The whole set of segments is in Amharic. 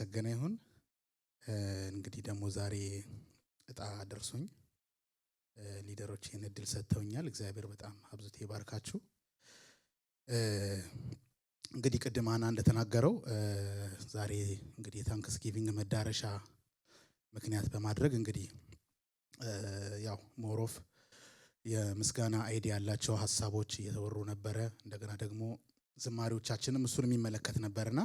የተመሰገነ ይሁን። እንግዲህ ደግሞ ዛሬ እጣ ደርሶኝ ሊደሮቼን እድል ሰጥተውኛል። እግዚአብሔር በጣም አብዝቶ ይባርካችሁ። እንግዲህ ቅድም አና እንደተናገረው ዛሬ እንግዲህ ታንክስጊቪንግ መዳረሻ ምክንያት በማድረግ እንግዲህ ያው ሞሮፍ የምስጋና አይዲ ያላቸው ሐሳቦች እየተወሩ ነበረ። እንደገና ደግሞ ዝማሬዎቻችንም እሱን የሚመለከት ነበርና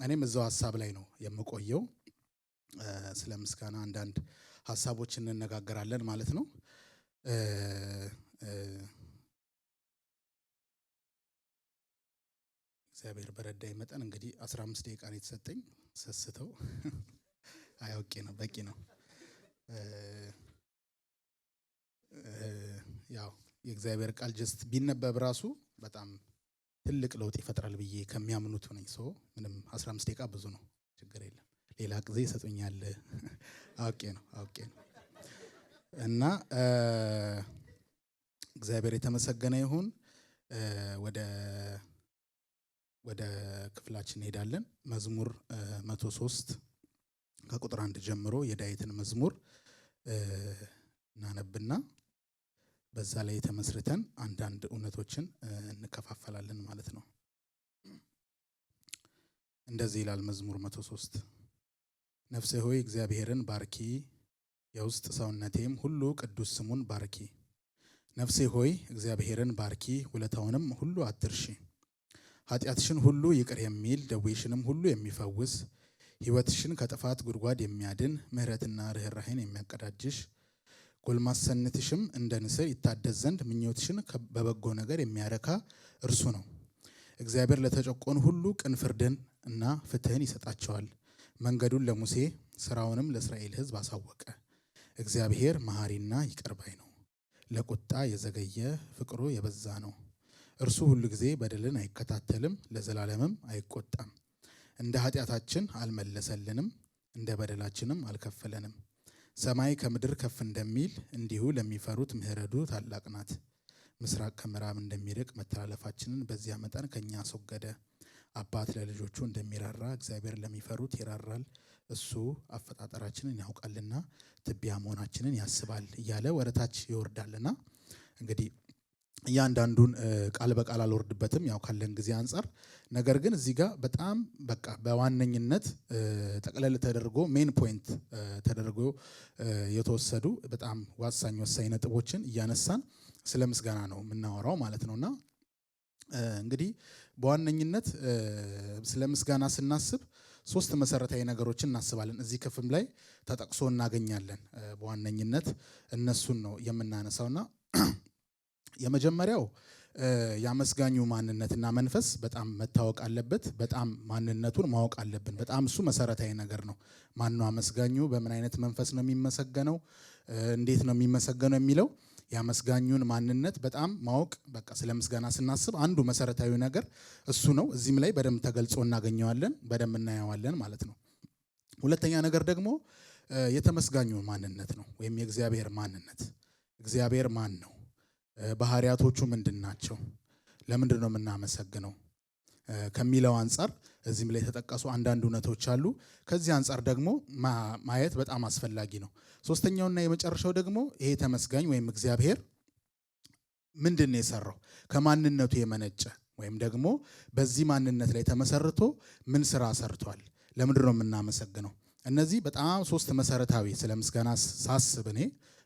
እኔም እዛው ሐሳብ ላይ ነው የምቆየው። ስለ ምስጋና አንዳንድ ሐሳቦችን እንነጋገራለን ማለት ነው። እግዚአብሔር በረዳይ መጠን እንግዲህ 15 ደቂቃ ነው የተሰጠኝ። ሰስተው አያውቄ ነው በቂ ነው። ያው የእግዚአብሔር ቃል ጀስት ቢነበብ ራሱ በጣም ትልቅ ለውጥ ይፈጥራል ብዬ ከሚያምኑት ነኝ። ምንም 15 ደቂቃ ብዙ ነው፣ ችግር የለም። ሌላ ጊዜ ይሰጡኛል። አውቄ ነው እና እግዚአብሔር የተመሰገነ ይሁን። ወደ ክፍላችን እንሄዳለን። መዝሙር 103 ከቁጥር 1 ጀምሮ የዳዊትን መዝሙር እናነብና በዛ ላይ ተመስርተን አንዳንድ እውነቶችን እንከፋፈላለን ማለት ነው። እንደዚህ ይላል መዝሙር 103 ነፍሴ ሆይ እግዚአብሔርን ባርኪ፣ የውስጥ ሰውነቴም ሁሉ ቅዱስ ስሙን ባርኪ። ነፍሴ ሆይ እግዚአብሔርን ባርኪ፣ ውለታውንም ሁሉ አትርሺ። ኃጢአትሽን ሁሉ ይቅር የሚል ደዌሽንም ሁሉ የሚፈውስ ሕይወትሽን ከጥፋት ጉድጓድ የሚያድን ምሕረትና ርኅራኄን የሚያቀዳጅሽ ጎልማሰነትሽም እንደ ንስር ይታደስ ዘንድ ምኞትሽን በበጎ ነገር የሚያረካ እርሱ ነው። እግዚአብሔር ለተጨቆኑ ሁሉ ቅን ፍርድን እና ፍትህን ይሰጣቸዋል። መንገዱን ለሙሴ ስራውንም ለእስራኤል ሕዝብ አሳወቀ። እግዚአብሔር መሐሪና ይቅር ባይ ነው፣ ለቁጣ የዘገየ ፍቅሩ የበዛ ነው። እርሱ ሁሉ ጊዜ በደልን አይከታተልም፣ ለዘላለምም አይቆጣም። እንደ ኃጢአታችን አልመለሰልንም፣ እንደ በደላችንም አልከፈለንም። ሰማይ ከምድር ከፍ እንደሚል እንዲሁ ለሚፈሩት ምሕረቱ ታላቅ ናት። ምስራቅ ከምዕራብ እንደሚርቅ መተላለፋችንን በዚያ መጠን ከኛ አስወገደ። አባት ለልጆቹ እንደሚራራ እግዚአብሔር ለሚፈሩት ይራራል። እሱ አፈጣጠራችንን ያውቃልና ትቢያ መሆናችንን ያስባል እያለ ወደታች ይወርዳልና እንግዲህ እያንዳንዱን ቃል በቃል አልወርድበትም ያው ካለን ጊዜ አንፃር። ነገር ግን እዚህ ጋር በጣም በቃ በዋነኝነት ጠቅለል ተደርጎ ሜን ፖይንት ተደርጎ የተወሰዱ በጣም ወሳኝ ነጥቦችን እያነሳን ስለ ምስጋና ነው የምናወራው ማለት ነውና እንግዲህ በዋነኝነት ስለ ምስጋና ስናስብ 3 መሰረታዊ ነገሮችን እናስባለን። እዚህ ክፍል ላይ ተጠቅሶ እናገኛለን። በዋነኝነት እነሱን ነው የምናነሳውና የመጀመሪያው ያመስጋኙ ማንነትና መንፈስ በጣም መታወቅ አለበት። በጣም ማንነቱን ማወቅ አለብን። በጣም እሱ መሰረታዊ ነገር ነው። ማን ነው አመስጋኙ? በምን አይነት መንፈስ ነው የሚመሰገነው? እንዴት ነው የሚመሰገነው የሚለው ያመስጋኙን ማንነት በጣም ማወቅ በቃ ስለ ምስጋና ስናስብ አንዱ መሰረታዊ ነገር እሱ ነው። እዚህም ላይ በደንብ ተገልጾ እናገኘዋለን፣ በደንብ እናየዋለን ማለት ነው። ሁለተኛ ነገር ደግሞ የተመስጋኙ ማንነት ነው ወይም የእግዚአብሔር ማንነት። እግዚአብሔር ማን ነው? ባህሪያቶቹ ምንድናቸው? ለምንድን ነው የምናመሰግነው ከሚለው አንፃር እዚህም ላይ የተጠቀሱ አንዳንድ እውነቶች አሉ። ከዚህ አንፃር ደግሞ ማየት በጣም አስፈላጊ ነው። ሶስተኛውና የመጨረሻው ደግሞ ይሄ ተመስጋኝ ወይም እግዚአብሔር ምንድን ነው የሰራው? ከማንነቱ የመነጨ ወይም ደግሞ በዚህ ማንነት ላይ ተመሰርቶ ምን ስራ ሰርቷል? ለምንድን ነው የምናመሰግነው? እነዚህ በጣም 3 መሰረታዊ ስለ ምስጋና ሳስብ እኔ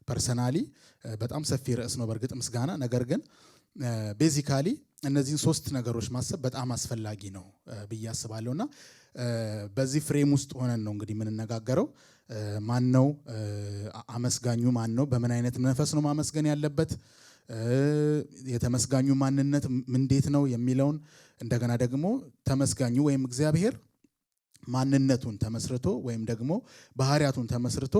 ፐርሰናሊ በጣም ሰፊ ርዕስ ነው በእርግጥ ምስጋና። ነገር ግን ቤዚካሊ እነዚህን 3 ነገሮች ማሰብ በጣም አስፈላጊ ነው ብዬ አስባለሁና በዚህ ፍሬም ውስጥ ሆነን ነው እንግዲህ የምንነጋገረው። ማን ነው አመስጋኙ? ማን ነው? በምን አይነት መንፈስ ነው ማመስገን ያለበት? የተመስጋኙ ማንነት እንዴት ነው የሚለውን እንደገና ደግሞ ተመስጋኙ ወይም እግዚአብሔር ማንነቱን ተመስርቶ ወይም ደግሞ ባህሪያቱን ተመስርቶ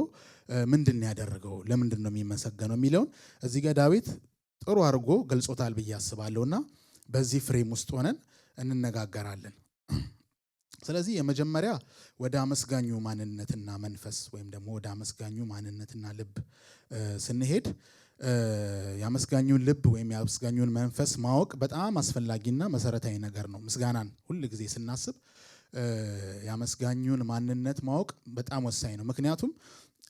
ምንድን ያደረገው ለምንድን ነው የሚመሰገነው የሚለውን እዚህ ጋር ዳዊት ጥሩ አድርጎ ገልጾታል ብዬ አስባለሁና በዚህ ፍሬም ውስጥ ሆነን እንነጋገራለን። ስለዚህ የመጀመሪያ ወደ አመስጋኙ ማንነትና መንፈስ ወይም ደግሞ ወደ አመስጋኙ ማንነትና ልብ ስንሄድ ያመስጋኙን ልብ ወይም ያመስጋኙን መንፈስ ማወቅ በጣም አስፈላጊና መሰረታዊ ነገር ነው። ምስጋናን ሁል ጊዜ ስናስብ ያመስጋኙን ማንነት ማወቅ በጣም ወሳኝ ነው። ምክንያቱም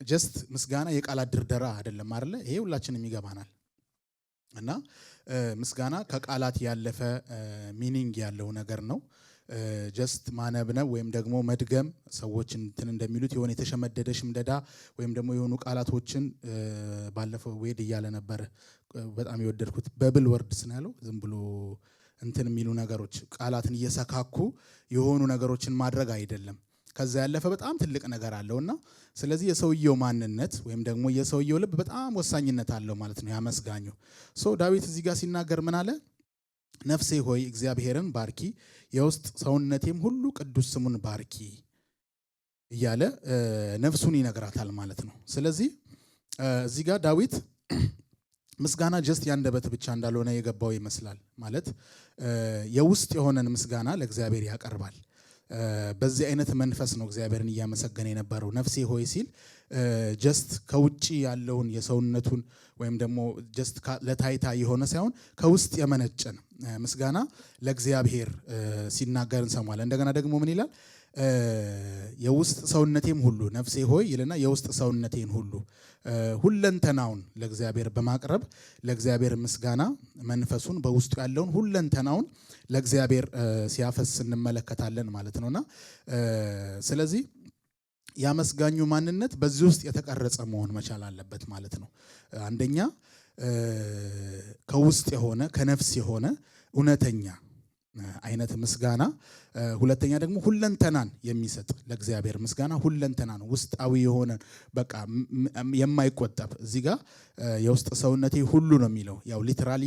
ጀስት ምስጋና የቃላት ድርደራ አይደለም አይደለ? ይሄ ሁላችንም ይገባናል። እና ምስጋና ከቃላት ያለፈ ሚኒንግ ያለው ነገር ነው። ጀስት ማነብነብ ወይም ደግሞ መድገም ሰዎች እንትን እንደሚሉት የሆነ የተሸመደደ ሽምደዳ ወይም ደግሞ የሆኑ ቃላቶችን ባለፈው ዌድ እያለ ነበር በጣም የወደድኩት በብል ወርድስ ነው ያለው። ዝም ብሎ እንትን የሚሉ ነገሮች ቃላትን እየሰካኩ የሆኑ ነገሮችን ማድረግ አይደለም። ከዛ ያለፈ በጣም ትልቅ ነገር አለውና ስለዚህ የሰውየው ማንነት ወይም ደግሞ የሰውየው ልብ በጣም ወሳኝነት አለው ማለት ነው ያመስጋኙ። ዳዊት እዚህ ጋር ሲናገር ምን አለ? ነፍሴ ሆይ እግዚአብሔርን ባርኪ፣ የውስጥ ሰውነቴም ሁሉ ቅዱስ ስሙን ባርኪ እያለ ነፍሱን ይነግራታል ማለት ነው። ስለዚህ እዚህ ጋር ዳዊት ምስጋና ጀስት ያንደበት ብቻ እንዳልሆነ የገባው ይመስላል። ማለት የውስጥ የሆነን ምስጋና ለእግዚአብሔር ያቀርባል። በዚህ አይነት መንፈስ ነው እግዚአብሔርን እያመሰገነ የነበረው። ነፍሴ ሆይ ሲል ጀስት ከውጪ ያለውን የሰውነቱን ወይም ደግሞ ጀስት ለታይታ የሆነ ሳይሆን ከውስጥ የመነጨን ምስጋና ለእግዚአብሔር ሲናገር እንሰማለን። እንደገና ደግሞ ምን ይላል? የውስጥ ሰውነቴም ሁሉ ነፍሴ ሆይ ይልና የውስጥ ሰውነቴን ሁሉ ሁለንተናውን ለእግዚአብሔር በማቅረብ ለእግዚአብሔር ምስጋና መንፈሱን በውስጡ ያለውን ሁለንተናውን ለእግዚአብሔር ሲያፈስ እንመለከታለን ማለት ነውና ስለዚህ ያመስጋኙ ማንነት በዚህ ውስጥ የተቀረጸ መሆን መቻል አለበት ማለት ነው። አንደኛ ከውስጥ የሆነ ከነፍስ የሆነ እውነተኛ አይነት ምስጋና፣ ሁለተኛ ደግሞ ሁለንተናን የሚሰጥ ለእግዚአብሔር ምስጋና ሁለንተናን ውስጣዊ የሆነ በቃ የማይቆጠብ እዚህ ጋር የውስጥ ሰውነቴ ሁሉ ነው የሚለው። ያው ሊተራሊ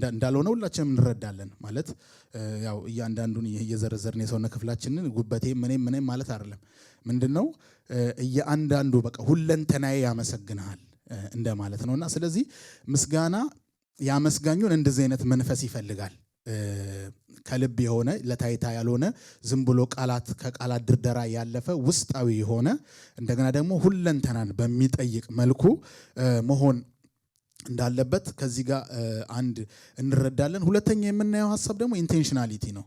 እንዳልሆነ ሁላችንም እንረዳለን። ማለት ያው እያንዳንዱን እየዘረዘርን የሰውነት ክፍላችንን ጉበቴ ምንም ማለት አይደለም። ምንድነው እያንዳንዱ በቃ ሁለንተናዬ ያመሰግናል እንደማለት ነውና ስለዚህ ምስጋና ያመስጋኙን እንደዚህ አይነት መንፈስ ይፈልጋል። ከልብ የሆነ ለታይታ ያልሆነ ዝም ብሎ ከቃላት ድርደራ ያለፈ ውስጣዊ የሆነ እንደገና ደግሞ ሁለንተናን በሚጠይቅ መልኩ መሆን እንዳለበት ከዚህ ጋር አንድ እንረዳለን። ሁለተኛ የምናየው ሐሳብ ደግሞ ኢንቴንሽናሊቲ ነው።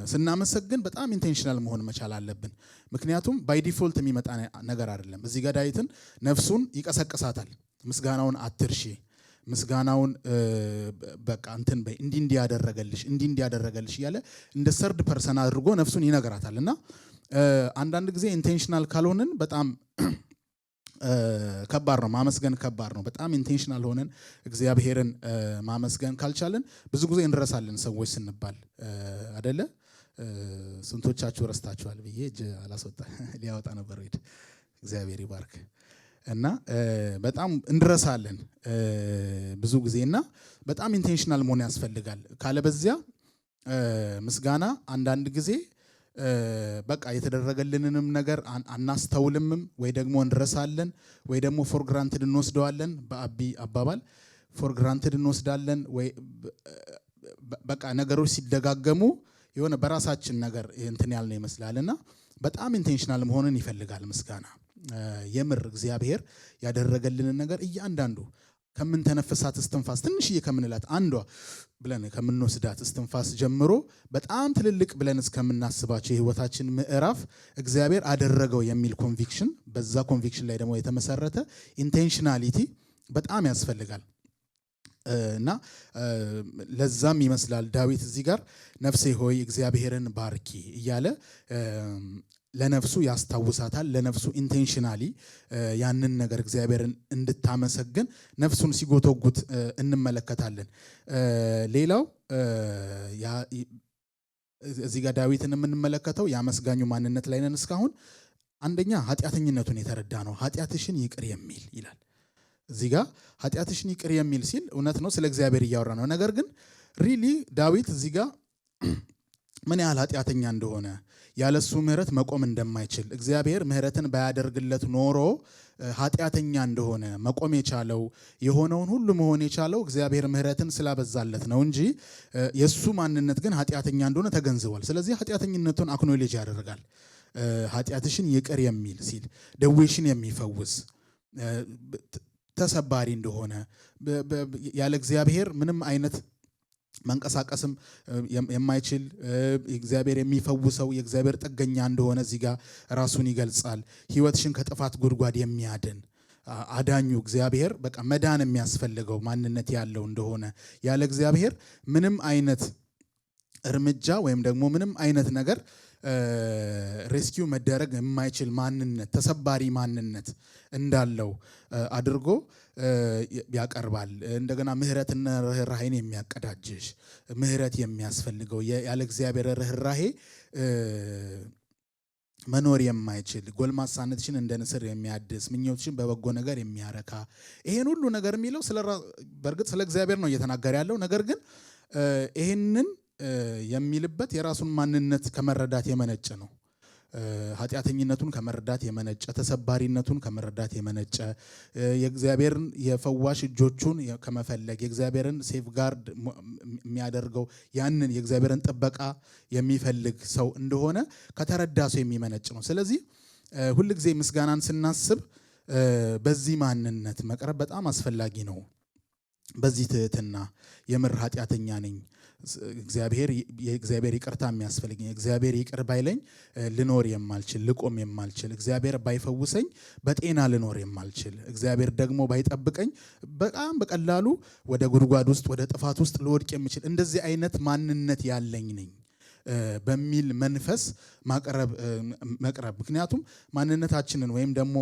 ስናመሰግን በጣም ኢንቴንሽናል መሆን መቻል አለብን። ምክንያቱም ባይ ዲፎልት የሚመጣ ነገር አይደለም። እዚህ ጋር ዳዊትን ነፍሱን ይቀሰቅሳታል። ምስጋናውን አትርሺ፣ ምስጋናውን በቃ እንትን በይ፣ እንዲያደረገልሽ እያለ እንደ ሰርድ ፐርሰን አድርጎ ነፍሱን ይነግራታል። እና አንዳንድ ጊዜ ኢንቴንሽናል ካልሆንን በጣም ከባድ ነው፣ ማመስገን ከባድ ነው። በጣም ኢንቴንሽናል ሆነን እግዚአብሔርን ማመስገን ካልቻለን ብዙ ጊዜ እንረሳለን ሰዎች ስንባል አይደለ? ስንቶቻችሁ ረስታችኋል ብዬ እጅ አላስወጣ ሊያወጣ ነበር ሄድ እግዚአብሔር ይባርክ። እና በጣም እንረሳለን ብዙ ጊዜና በጣም ኢንቴንሽናል መሆን ያስፈልጋል። ካለበዚያ ምስጋና አንዳንድ ጊዜ በቃ የተደረገልንንም ነገር አናስተውልምም ወይ ደግሞ እንረሳለን ወይ ደግሞ ፎር ግራንትድ እንወስደዋለን። በአቢ አባባል ፎር ግራንትድ እንወስዳለን ወይ በቃ ነገሮች ሲደጋገሙ የሆነ በራሳችን ነገር እንትን ያልነው ይመስላልና በጣም ኢንቴንሽናል መሆንን ይፈልጋል ምስጋና። የምር እግዚአብሔር ያደረገልንን ነገር እያንዳንዱ ከምንተነፍሳት እስትንፋስ ትንሽዬ ከምንላት አንዷ ብለን ከምንወስዳት እስትንፋስ ጀምሮ በጣም ትልልቅ ብለን እስከምናስባቸው የህይወታችን ምዕራፍ እግዚአብሔር አደረገው የሚል ኮንቪክሽን፣ በዛ ኮንቪክሽን ላይ ደግሞ የተመሰረተ ኢንቴንሽናሊቲ በጣም ያስፈልጋል። እና ለዛም ይመስላል ዳዊት እዚህ ጋር ነፍሴ ሆይ እግዚአብሔርን ባርኪ እያለ ለነፍሱ ያስታውሳታል። ለነፍሱ ኢንቴንሽናሊ ያንን ነገር እግዚአብሔርን እንድታመሰግን ነፍሱን ሲጎተጉት እንመለከታለን። ሌላው እዚህ ጋር ዳዊትን የምንመለከተው ያመስጋኙ ማንነት ላይ ነን እስካሁን። አንደኛ ኃጢአተኝነቱን የተረዳ ነው። ኃጢአትሽን ይቅር የሚል ይላል። እዚህ ጋር ኃጢአትሽን ይቅር የሚል ሲል እውነት ነው ስለ እግዚአብሔር እያወራ ነው። ነገር ግን ሪሊ ዳዊት እዚህ ጋር ምን ያህል ኃጢአተኛ እንደሆነ ያለሱ ምህረት መቆም እንደማይችል እግዚአብሔር ምህረትን ባያደርግለት ኖሮ ኃጢአተኛ እንደሆነ መቆም የቻለው የሆነውን ሁሉ መሆን የቻለው እግዚአብሔር ምህረትን ስላበዛለት ነው እንጂ የሱ ማንነት ግን ኃጢአተኛ እንደሆነ ተገንዝቧል። ስለዚህ ኃጢአተኝነቱን አክኖሌጅ ያደርጋል። ኃጢአትሽን ይቅር የሚል ሲል ደዌሽን የሚፈውስ ተሰባሪ እንደሆነ ያለ እግዚአብሔር ምንም አይነት መንቀሳቀስም የማይችል እግዚአብሔር የሚፈውሰው የእግዚአብሔር ጥገኛ እንደሆነ እዚህ ጋር ራሱን ይገልጻል። ሕይወትሽን ከጥፋት ጉድጓድ የሚያድን አዳኙ እግዚአብሔር በቃ መዳን የሚያስፈልገው ማንነት ያለው እንደሆነ ያለ እግዚአብሔር ምንም አይነት እርምጃ ወይም ደግሞ ምንም አይነት ነገር ሬስኪው መደረግ የማይችል ማንነት ተሰባሪ ማንነት እንዳለው አድርጎ ያቀርባል። እንደገና ምህረትና ርህራሄን የሚያቀዳጅሽ ምህረት የሚያስፈልገው ያለ እግዚአብሔር ርህራሄ መኖር የማይችል ጎልማሳነትሽን እንደ ንስር የሚያድስ ምኞትሽን በበጎ ነገር የሚያረካ ይሄን ሁሉ ነገር የሚለው በእርግጥ ስለ እግዚአብሔር ነው እየተናገረ ያለው። ነገር ግን ይሄንን የሚልበት የራሱን ማንነት ከመረዳት የመነጨ ነው። ኃጢአተኝነቱን ከመረዳት የመነጨ ተሰባሪነቱን ከመረዳት የመነጨ የእግዚአብሔርን የፈዋሽ እጆቹን ከመፈለግ የእግዚአብሔርን ሴፍጋርድ የሚያደርገው ያንን የእግዚአብሔርን ጥበቃ የሚፈልግ ሰው እንደሆነ ከተረዳ ሰው የሚመነጭ ነው። ስለዚህ ሁልጊዜ ምስጋናን ስናስብ በዚህ ማንነት መቅረብ በጣም አስፈላጊ ነው። በዚህ ትህትና የምር ኃጢአተኛ ነኝ፣ የእግዚአብሔር ይቅርታ የሚያስፈልገኝ፣ እግዚአብሔር ይቅር ባይለኝ ልኖር የማልችል ልቆም የማልችል፣ እግዚአብሔር ባይፈውሰኝ በጤና ልኖር የማልችል፣ እግዚአብሔር ደግሞ ባይጠብቀኝ በጣም በቀላሉ ወደ ጉድጓድ ውስጥ ወደ ጥፋት ውስጥ ልወድቅ የምችል እንደዚህ አይነት ማንነት ያለኝ ነኝ በሚል መንፈስ መቅረብ። ምክንያቱም ማንነታችንን ወይም ደግሞ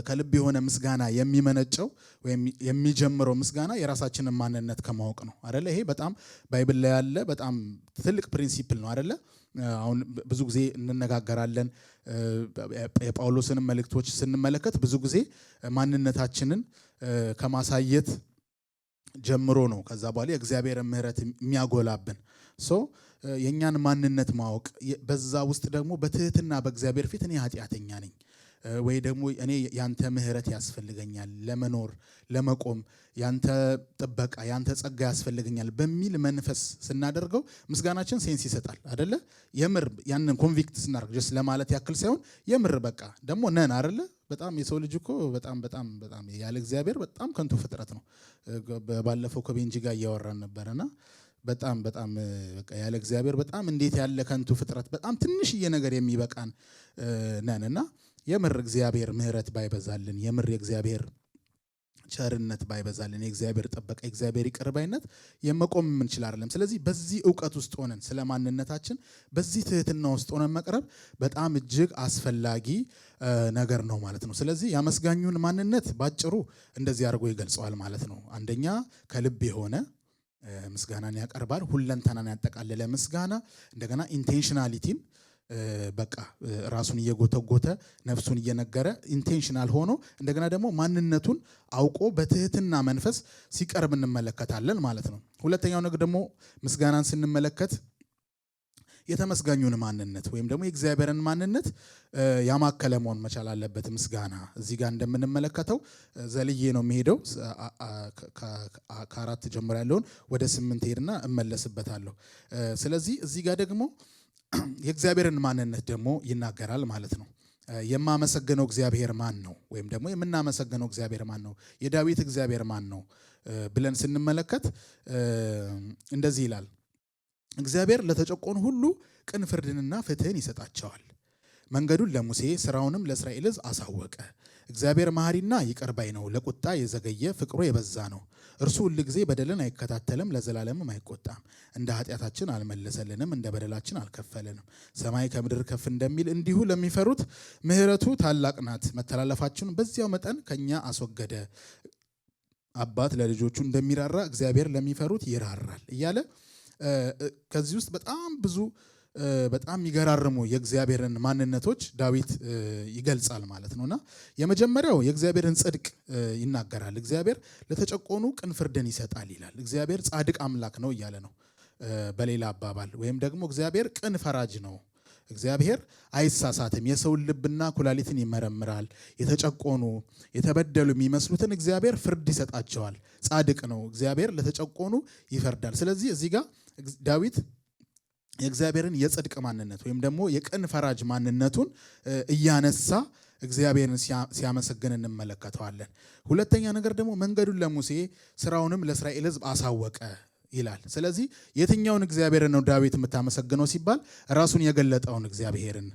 ከልብ የሆነ ምስጋና የሚመነጨው ወይም የሚጀምረው ምስጋና የራሳችንን ማንነት ከማወቅ ነው አይደለ? ይሄ በጣም ባይብል ላይ ያለ በጣም ትልቅ ፕሪንሲፕል ነው አይደለ? አሁን ብዙ ጊዜ እንነጋገራለን። የጳውሎስንም መልእክቶች ስንመለከት ብዙ ጊዜ ማንነታችንን ከማሳየት ጀምሮ ነው ከዛ በኋላ የእግዚአብሔርን ምሕረት የሚያጎላብን የእኛን ማንነት ማወቅ፣ በዛ ውስጥ ደግሞ በትህትና በእግዚአብሔር ፊት እኔ ኃጢአተኛ ነኝ ወይ ደግሞ እኔ ያንተ ምህረት ያስፈልገኛል ለመኖር ለመቆም፣ ያንተ ጥበቃ ያንተ ጸጋ ያስፈልገኛል በሚል መንፈስ ስናደርገው ምስጋናችን ሴንስ ይሰጣል አይደለ? የምር ያንን ኮንቪክት ስናደርግ ጀስት ለማለት ያክል ሳይሆን የምር በቃ ደግሞ ነን አይደለ? በጣም የሰው ልጅ እኮ በጣም ያለ እግዚአብሔር በጣም ከንቱ ፍጥረት ነው። ባለፈው ከቤንጂ ጋር እያወራን ነበርና በጣም በቃ ያለ እግዚአብሔር በጣም እንዴት ያለ ከንቱ ፍጥረት በጣም ትንሽዬ ነገር የሚበቃን ነንና የምር እግዚአብሔር ምህረት ባይበዛልን፣ የምር የእግዚአብሔር ቸርነት ባይበዛልን፣ የእግዚአብሔር ጥበቃ የእግዚአብሔር ይቅር ባይነት የመቆም የምንችል አይደለም። ስለዚህ በዚህ እውቀት ውስጥ ሆነን ስለ ማንነታችን በዚህ ትህትና ውስጥ ሆነን መቅረብ በጣም እጅግ አስፈላጊ ነገር ነው ማለት ነው። ስለዚህ ያመስጋኙን ማንነት ባጭሩ እንደዚህ አድርጎ ይገልጸዋል ማለት ነው። አንደኛ ከልብ የሆነ ምስጋናን ያቀርባል። ሁለንተናን ያጠቃለለ ምስጋና፣ እንደገና ኢንቴንሽናሊቲን በቃ ራሱን እየጎተጎተ ነፍሱን እየነገረ ኢንቴንሽናል ሆኖ እንደገና ደግሞ ማንነቱን አውቆ በትህትና መንፈስ ሲቀርብ እንመለከታለን ማለት ነው። ሁለተኛው ነገር ደግሞ ምስጋናን ስንመለከት የተመስጋኙን ማንነት ወይም ደግሞ የእግዚአብሔርን ማንነት ያማከለ መሆን መቻል አለበት። ምስጋና እዚህ ጋር እንደምንመለከተው ዘልዬ ነው የሚሄደው ከአራት ጀምሮ ያለውን ወደ 8 ሄድና እመለስበታለሁ። ስለዚህ እዚህ ጋር ደግሞ የእግዚአብሔርን ማንነት ደግሞ ይናገራል ማለት ነው። የማመሰግነው እግዚአብሔር ማን ነው? ወይም ደግሞ የምናመሰግነው እግዚአብሔር ማን ነው? የዳዊት እግዚአብሔር ማን ነው ብለን ስንመለከት እንደዚህ ይላል። እግዚአብሔር ለተጨቆኑ ሁሉ ቅን ፍርድንና ፍትህን ይሰጣቸዋል። መንገዱን ለሙሴ ስራውንም ለእስራኤል ሕዝብ አሳወቀ። እግዚአብሔር መሐሪና ይቅር ባይ ነው፣ ለቁጣ የዘገየ ፍቅሩ የበዛ ነው። እርሱ ሁል ጊዜ በደልን አይከታተልም፣ ለዘላለምም አይቆጣም። እንደ ኃጢአታችን አልመለሰልንም፣ እንደ በደላችን አልከፈለንም። ሰማይ ከምድር ከፍ እንደሚል እንዲሁ ለሚፈሩት ምሕረቱ ታላቅ ናት። መተላለፋችሁን በዚያው መጠን ከኛ አስወገደ። አባት ለልጆቹ እንደሚራራ እግዚአብሔር ለሚፈሩት ይራራል እያለ ከዚህ ውስጥ በጣም ብዙ በጣም የሚገራርሙ የእግዚአብሔርን ማንነቶች ዳዊት ይገልጻል ማለት ነውና የመጀመሪያው የእግዚአብሔርን ጽድቅ ይናገራል። እግዚአብሔር ለተጨቆኑ ቅን ፍርድን ይሰጣል ይላል። እግዚአብሔር ጻድቅ አምላክ ነው እያለ ነው። በሌላ አባባል ወይም ደግሞ እግዚአብሔር ቅን ፈራጅ ነው። እግዚአብሔር አይሳሳትም። የሰውን ልብና ኩላሊትን ይመረምራል። የተጨቆኑ የተበደሉ የሚመስሉትን እግዚአብሔር ፍርድ ይሰጣቸዋል። ጻድቅ ነው እግዚአብሔር፣ ለተጨቆኑ ይፈርዳል። ስለዚህ እዚህ ጋር ዳዊት የእግዚአብሔርን የጽድቅ ማንነት ወይም ደግሞ የቅን ፈራጅ ማንነቱን እያነሳ እግዚአብሔርን ሲያመሰግን እንመለከተዋለን። ሁለተኛ ነገር ደግሞ መንገዱን ለሙሴ ስራውንም ለእስራኤል ሕዝብ አሳወቀ ይላል። ስለዚህ የትኛውን እግዚአብሔርን ነው ዳዊት የምታመሰግነው ሲባል ራሱን የገለጠውን እግዚአብሔርን።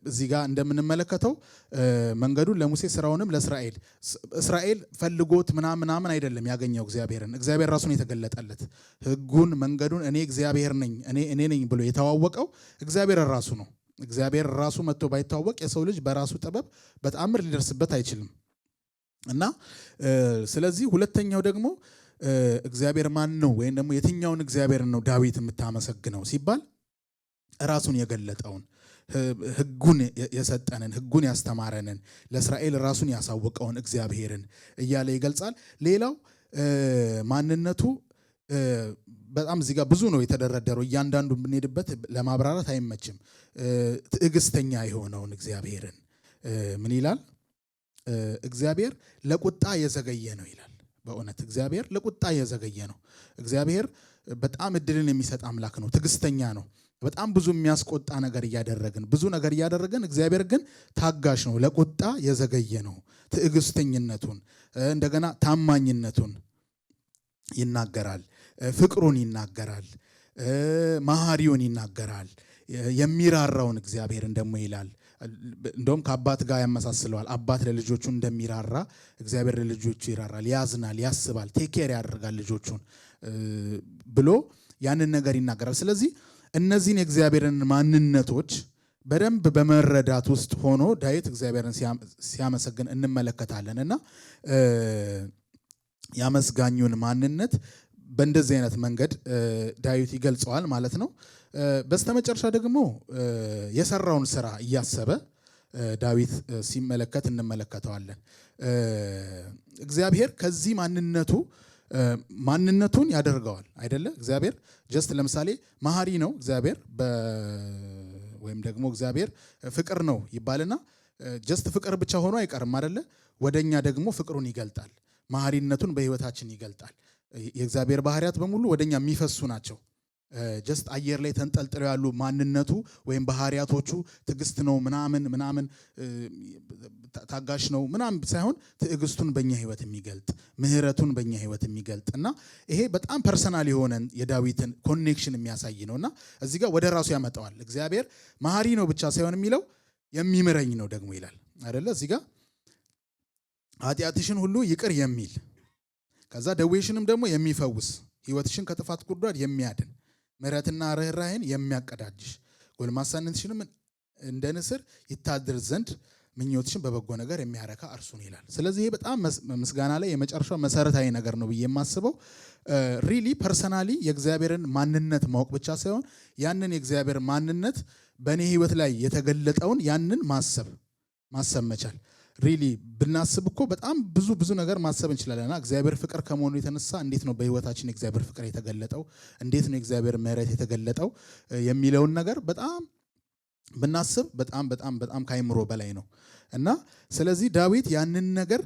እዚህ ጋር እንደምንመለከተው መንገዱን ለሙሴ ስራውንም ለእስራኤል እስራኤል ፈልጎት ምናምን አይደለም ያገኘው እግዚአብሔርን። እግዚአብሔር ራሱን የተገለጠለት ሕጉን መንገዱን እኔ እግዚአብሔር ነኝ እኔ ነኝ ብሎ የተዋወቀው እግዚአብሔር ራሱ ነው። እግዚአብሔር ራሱ መጥቶ ባይተዋወቅ የሰው ልጅ በራሱ ጥበብ በተአምር ሊደርስበት አይችልም። እና ስለዚህ ሁለተኛው ደግሞ እግዚአብሔር ማን ነው ወይም ደግሞ የትኛውን እግዚአብሔርን ነው ዳዊት የምታመሰግነው ሲባል ራሱን የገለጠውን ሕጉን የሰጠንን ሕጉን ያስተማረንን ለእስራኤል ራሱን ያሳወቀውን እግዚአብሔርን እያለ ይገልጻል። ሌላው ማንነቱ በጣም እዚህ ጋር ብዙ ነው የተደረደረው። እያንዳንዱ ብንሄድበት ለማብራራት አይመችም። ትዕግስተኛ የሆነውን እግዚአብሔርን ምን ይላል? እግዚአብሔር ለቁጣ የዘገየ ነው ይላል። በእውነት እግዚአብሔር ለቁጣ የዘገየ ነው። እግዚአብሔር በጣም እድልን የሚሰጥ አምላክ ነው። ትዕግስተኛ ነው። በጣም ብዙ የሚያስቆጣ ነገር እያደረግን እግዚአብሔር ግን ታጋሽ ነው። ለቁጣ የዘገየ ነው። ትዕግስተኝነቱን እንደገና ታማኝነቱን ይናገራል። ፍቅሩን ይናገራል። መሐሪውን ይናገራል። የሚራራውን እግዚአብሔርን ደግሞ ይላል። እንደውም ከአባት ጋር ያመሳስለዋል። አባት ለልጆቹ እንደሚራራ እግዚአብሔር ለልጆቹ ይራራል፣ ያዝናል፣ ያስባል፣ ቴኬር ያደርጋል ልጆቹን ብሎ ያንን ነገር ይናገራል። ስለዚህ እነዚህን የእግዚአብሔርን ማንነቶች በደንብ በመረዳት ውስጥ ሆኖ ዳዊት እግዚአብሔርን ሲያመሰግን እንመለከታለን። እና ያመስጋኙን ማንነት በእንደዚህ አይነት መንገድ ዳዊት ይገልጸዋል ማለት ነው። በስተመጨረሻ ደግሞ የሰራውን ስራ እያሰበ ዳዊት ሲመለከት እንመለከተዋለን። እግዚአብሔር ከዚህ ማንነቱን ያደርገዋል አይደለ? እግዚአብሔር ጀስት ለምሳሌ መሐሪ ነው እግዚአብሔር ወይም ደግሞ እግዚአብሔር ፍቅር ነው ይባልና ጀስት ፍቅር ብቻ ሆኖ አይቀርም አይደለ? ወደኛ ደግሞ ፍቅሩን ይገልጣል፣ መሐሪነቱን በህይወታችን ይገልጣል። የእግዚአብሔር ባህሪያት በሙሉ ወደኛ የሚፈሱ ናቸው። ጀስት አየር ላይ ተንጠልጥለው ያሉ ማንነቱ ወይም ባህሪያቶቹ ትዕግስት ነው ምናምን ታጋሽ ነው ምናምን ሳይሆን ትዕግስቱን በእኛ ህይወት የሚገልጥ ምህረቱን በእኛ ህይወት የሚገልጥ እና ይሄ በጣም ፐርሰናል የሆነ የዳዊትን ኮኔክሽን የሚያሳይ ነው። እና እዚህ ጋር ወደ ራሱ ያመጣዋል። እግዚአብሔር መሐሪ ነው ብቻ ሳይሆን የሚለው የሚምረኝ ነው ደግሞ ይላል አይደለ? እዚህ ጋር ኃጢአትሽን ሁሉ ይቅር የሚል ከዛ ደዌሽንም ደግሞ የሚፈውስ ህይወትሽን ከጥፋት ጉድጓድ የሚያድን ምሕረትና ርኅራኄን የሚያቀዳጅሽ ጎልማሳነትሽንም እንደ ንስር ይታደር ዘንድ ምኞትሽን በበጎ ነገር የሚያረካ እርሱን ይላል። ስለዚህ ይሄ በጣም ምስጋና ላይ የመጨረሻው መሰረታዊ ነገር ነው ብዬ የማስበው ሪሊ ፐርሰናሊ የእግዚአብሔርን ማንነት ማወቅ ብቻ ሳይሆን ያንን የእግዚአብሔር ማንነት በእኔ ህይወት ላይ የተገለጠውን ያንን ማሰብ መቻል። ሪሊ ብናስብ እኮ በጣም ብዙ ነገር ማሰብ እንችላለንና እግዚአብሔር ፍቅር ከመሆኑ የተነሳ እንዴት ነው በህይወታችን የእግዚአብሔር ፍቅር የተገለጠው፣ እንዴት ነው የእግዚአብሔር ምሕረት የተገለጠው የሚለውን ነገር በጣም ብናስብ በጣም ከአይምሮ በላይ ነው። እና ስለዚህ ዳዊት ያንን ነገር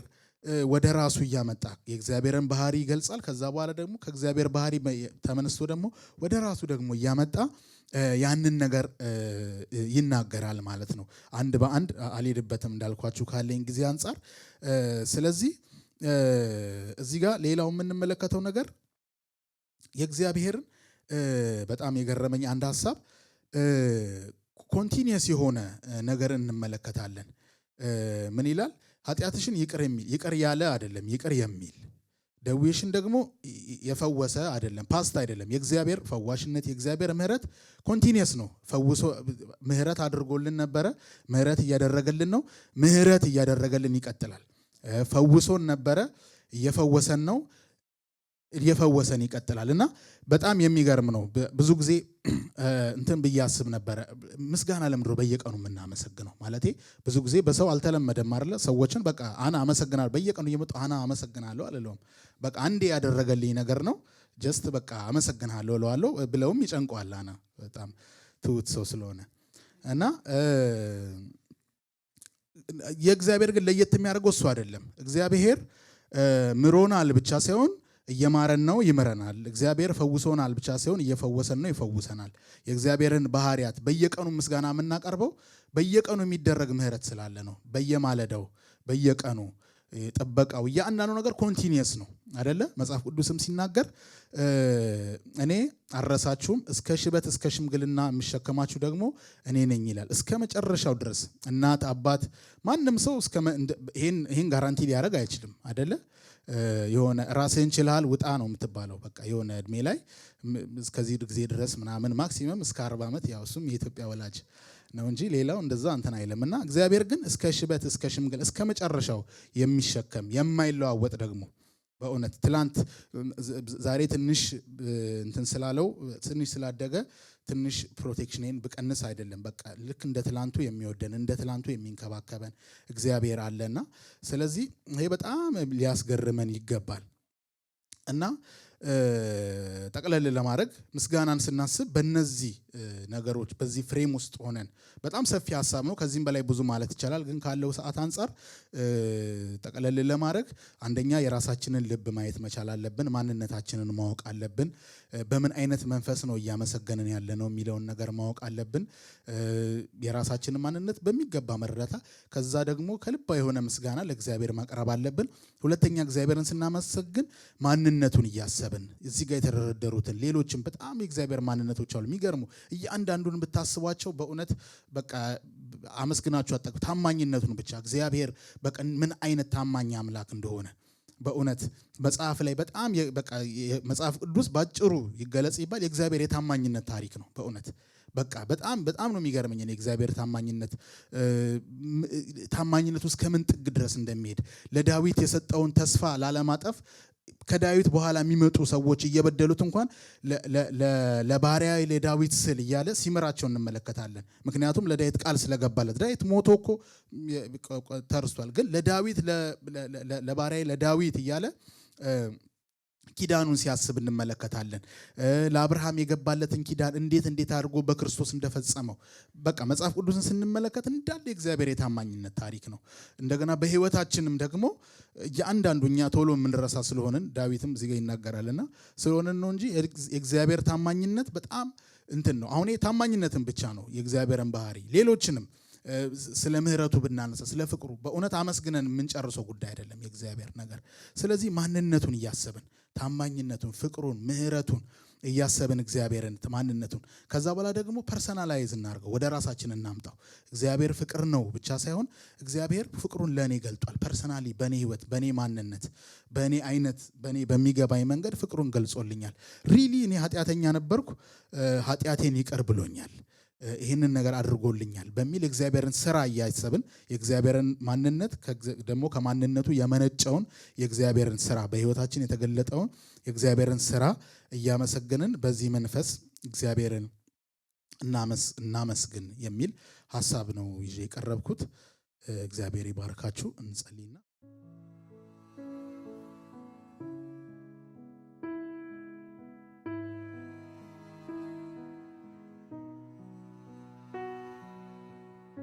ወደ ራሱ እያመጣ የእግዚአብሔርን ባህሪ ይገልጻል። ከዛ በኋላ ደግሞ ከእግዚአብሔር ባህሪ ተመንስቶ ደግሞ ወደ ራሱ ደግሞ እያመጣ ያንን ነገር ይናገራል ማለት ነው። አንድ በአንድ አልሄድበትም እንዳልኳችሁ ካለኝ ጊዜ አንጻር። ስለዚህ እዚህ ጋር ሌላው የምንመለከተው ነገር የእግዚአብሔርን በጣም የገረመኝ አንድ ሀሳብ ኮንቲኒየስ የሆነ ነገር እንመለከታለን። ምን ይላል? ኃጢአትሽን ይቅር ያለ አይደለም ይቅር የሚል ደዌሽን ደግሞ የፈወሰ አይደለም ፓስት አይደለም። የእግዚአብሔር ፈዋሽነት የእግዚአብሔር ምህረት ኮንቲኒየስ ነው። ፈውሶ ምህረት አድርጎልን ነበረ፣ ምህረት እያደረገልን ነው፣ ምህረት እያደረገልን ይቀጥላል። ፈውሶን ነበረ፣ እየፈወሰን ነው፣ እየፈወሰን ይቀጥላል። እና በጣም የሚገርም ነው። ብዙ ጊዜ እንትን ብዬ አስብ ነበረ፣ ምስጋና ለምድሮ በየቀኑ የምናመሰግነው ማለቴ ብዙ ጊዜ በሰው አልተለመደም አይደለ? ሰዎችን በቃ አና አመሰግናለሁ በየቀኑ እየመጣሁ አና አመሰግናለሁ አልለውም። በቃ አንዴ ያደረገልኝ ነገር ነው ጀስት በቃ አመሰግናለሁ እለዋለሁ ብለውም ይጨንቀዋል። አና በጣም ትሁት ሰው ስለሆነ እና የእግዚአብሔር ግን ለየት የሚያደርገው እሱ አይደለም። እግዚአብሔር ምሮናል ብቻ ሳይሆን እየማረን ነው ይምረናል። እግዚአብሔር ፈውሶናል ብቻ ሳይሆን እየፈወሰን ነው ይፈውሰናል። የእግዚአብሔርን ባህሪያት በየቀኑ ምስጋና የምናቀርበው በየቀኑ የሚደረግ ምህረት ስላለ ነው። በየማለዳው በየቀኑ ጥበቃው እያንዳንዱ ነገር ኮንቲኒየስ ነው አይደለ? መጽሐፍ ቅዱስም ሲናገር እኔ አልረሳችሁም እስከ ሽበት እስከ ሽምግልና የምሸከማችሁ ደግሞ እኔ ነኝ ይላል። እስከ መጨረሻው ድረስ እናት አባት ማንም ሰው ይሄን ጋራንቲ ሊያደርግ አይችልም አይደለ? የሆነ ራስህን ችልሃል ውጣ ነው የምትባለው። በቃ የሆነ እድሜ ላይ እስከዚህ ጊዜ ድረስ ምናምን ማክሲመም እስከ 40 ዓመት ያው እሱም የኢትዮጵያ ወላጅ ነው እንጂ ሌላው እንደዛ እንትን አይልምና እግዚአብሔር ግን እስከ ሽበት እስከ ሽምግል እስከ መጨረሻው የሚሸከም የማይለዋወጥ ደግሞ በእውነት ትላንት ዛሬ ትንሽ እንትን ስላለው ትንሽ ስላደገ ትንሽ ፕሮቴክሽኔን ብቀንስ አይደለም። በቃ ልክ እንደ ትላንቱ የሚወደን እንደ ትላንቱ የሚንከባከበን እግዚአብሔር አለና ስለዚህ ይሄ በጣም ሊያስገርመን ይገባል። እና ጠቅለል ለማድረግ ምስጋናን ስናስብ በእነዚህ ነገሮች በዚህ ፍሬም ውስጥ ሆነን በጣም ሰፊ ሀሳብ ነው። ከዚህም በላይ ብዙ ማለት ይቻላል፣ ግን ካለው ሰዓት አንጻር ጠቅለል ለማድረግ አንደኛ የራሳችንን ልብ ማየት መቻል አለብን። ማንነታችንን ማወቅ አለብን። በምን አይነት መንፈስ ነው እያመሰገንን ያለ ነው የሚለውን ነገር ማወቅ አለብን። የራሳችንን ማንነት በሚገባ መረዳታ፣ ከዛ ደግሞ ከልባ የሆነ ምስጋና ለእግዚአብሔር ማቅረብ አለብን። ሁለተኛ እግዚአብሔርን ስናመሰግን ማንነቱን እያሰብን እዚህ ጋር የተደረደሩትን ሌሎችም በጣም የእግዚአብሔር ማንነቶች አሉ የሚገርሙ እያንዳንዱን ብታስቧቸው በእውነት በቃ አመስግናችሁ አጠቁ። ታማኝነቱን ብቻ እግዚአብሔር በቃ ምን አይነት ታማኝ አምላክ እንደሆነ በእውነት መጽሐፍ ላይ በጣም በቃ መጽሐፍ ቅዱስ ባጭሩ ይገለጽ ይባል የእግዚአብሔር የታማኝነት ታሪክ ነው። በእውነት በቃ በጣም ነው የሚገርመኝ የእግዚአብሔር ታማኝነት ውስጥ ከምን ጥግ ድረስ እንደሚሄድ ለዳዊት የሰጠውን ተስፋ ላለማጠፍ ከዳዊት በኋላ የሚመጡ ሰዎች እየበደሉት እንኳን ለባሪያ ለዳዊት ስል እያለ ሲመራቸው እንመለከታለን። ምክንያቱም ለዳዊት ቃል ስለገባለት ዳዊት ሞቶ እኮ ተርሷል። ግን ለዳዊት ለባሪያ ለዳዊት እያለ ኪዳኑን ሲያስብ እንመለከታለን። ለአብርሃም የገባለትን ኪዳን እንዴት አድርጎ በክርስቶስ እንደፈጸመው በቃ መጽሐፍ ቅዱስን ስንመለከት እንዳለ የእግዚአብሔር የታማኝነት ታሪክ ነው። እንደገና በህይወታችንም ደግሞ የአንዳንዱ እኛ ቶሎ የምንረሳ ስለሆንን ዳዊትም እዚህ ጋር ይናገራልና ስለሆነን ነው እንጂ የእግዚአብሔር ታማኝነት በጣም እንትን ነው። አሁን ታማኝነትን ብቻ ነው የእግዚአብሔርን ባህሪ ሌሎችንም ስለ ምህረቱ ብናነሳ ስለ ፍቅሩ በእውነት አመስግነን የምንጨርሰው ጉዳይ አይደለም የእግዚአብሔር ነገር። ስለዚህ ማንነቱን እያሰብን ታማኝነቱን፣ ፍቅሩን፣ ምህረቱን እያሰብን እግዚአብሔርን ማንነቱን ከዛ በኋላ ደግሞ ፐርሰናላይዝ እናርገው፣ ወደ ራሳችን እናምጣው። እግዚአብሔር ፍቅር ነው ብቻ ሳይሆን እግዚአብሔር ፍቅሩን ለኔ ገልጧል። ፐርሰናሊ በኔ ህይወት፣ በኔ ማንነት፣ በኔ አይነት፣ በኔ በሚገባኝ መንገድ ፍቅሩን ገልጾልኛል። ሪሊ እኔ ኃጢአተኛ ነበርኩ፣ ኃጢአቴን ይቅር ብሎኛል፣ ይህንን ነገር አድርጎልኛል በሚል የእግዚአብሔርን ስራ እያሰብን የእግዚአብሔርን ማንነት ደግሞ ከማንነቱ የመነጨውን የእግዚአብሔርን ስራ በህይወታችን የተገለጠውን የእግዚአብሔርን ስራ እያመሰገንን በዚህ መንፈስ እግዚአብሔርን እናመስግን የሚል ሀሳብ ነው ይዤ የቀረብኩት። እግዚአብሔር ይባርካችሁ። እንጸልይና